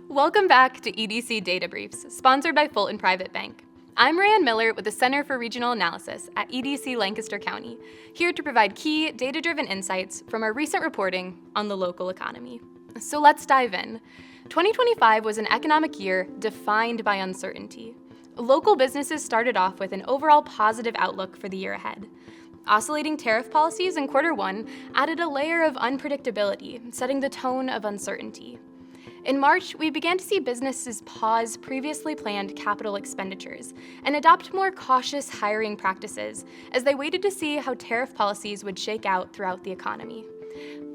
Welcome back to EDC Data Briefs, sponsored by Fulton Private Bank. I'm Rae Ann Miller with the Center for Regional Analysis at EDC Lancaster County, here to provide key data-driven insights from our recent reporting on the local economy. So let's dive in. 2025 was an economic year defined by uncertainty. Local businesses started off with an overall positive outlook for the year ahead. Oscillating tariff policies in Q1 added a layer of unpredictability, setting the tone of uncertainty. In March, we began to see businesses pause previously planned capital expenditures and adopt more cautious hiring practices as they waited to see how tariff policies would shake out throughout the economy.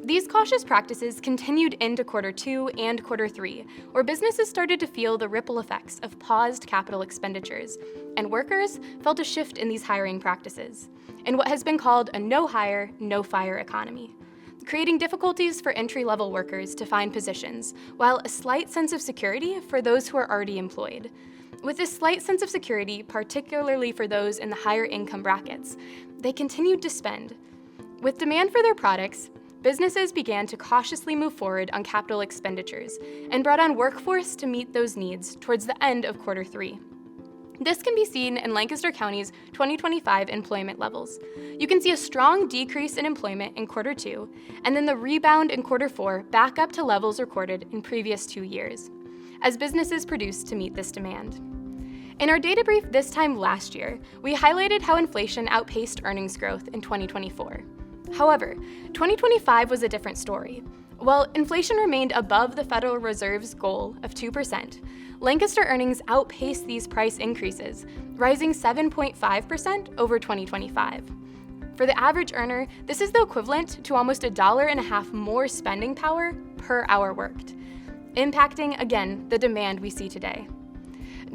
These cautious practices continued into Q2 and Q3, where businesses started to feel the ripple effects of paused capital expenditures, and workers felt a shift in these hiring practices, in what has been called a no-hire, no-fire economy, creating difficulties for entry-level workers to find positions, while a slight sense of security for those who are already employed. With this slight sense of security, particularly for those in the higher income brackets, they continued to spend. With demand for their products, businesses began to cautiously move forward on capital expenditures and brought on workforce to meet those needs towards the end of Q3. This can be seen in Lancaster County's 2025 employment levels. You can see a strong decrease in employment in Q2, and then the rebound in Q4 back up to levels recorded in previous 2 years, as businesses produce to meet this demand. In our data brief this time last year, we highlighted how inflation outpaced earnings growth in 2024. However, 2025 was a different story. While inflation remained above the Federal Reserve's goal of 2%, Lancaster earnings outpaced these price increases, rising 7.5% over 2025. For the average earner, this is the equivalent to almost $1.50 more spending power per hour worked, impacting, again, the demand we see today.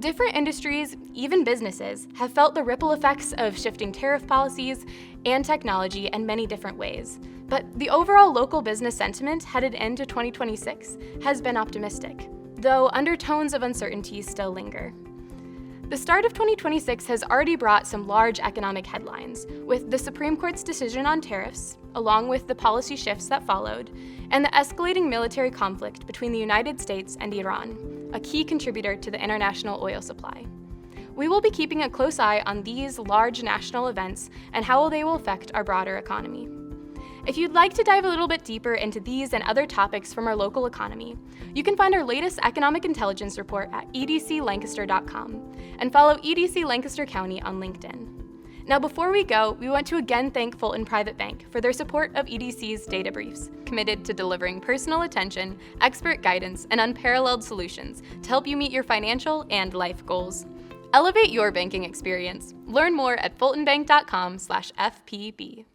Different industries, even businesses, have felt the ripple effects of shifting tariff policies and technology in many different ways. But the overall local business sentiment headed into 2026 has been optimistic, though undertones of uncertainty still linger. The start of 2026 has already brought some large economic headlines, with the Supreme Court's decision on tariffs, along with the policy shifts that followed, and the escalating military conflict between the United States and Iran, a key contributor to the international oil supply. We will be keeping a close eye on these large national events and how they will affect our broader economy. If you'd like to dive a little bit deeper into these and other topics from our local economy, you can find our latest economic intelligence report at edclancaster.com and follow EDC Lancaster County on LinkedIn. Now, before we go, we want to again thank Fulton Private Bank for their support of EDC's Data Briefs, committed to delivering personal attention, expert guidance, and unparalleled solutions to help you meet your financial and life goals. Elevate your banking experience. Learn more at fultonbank.com/FPB.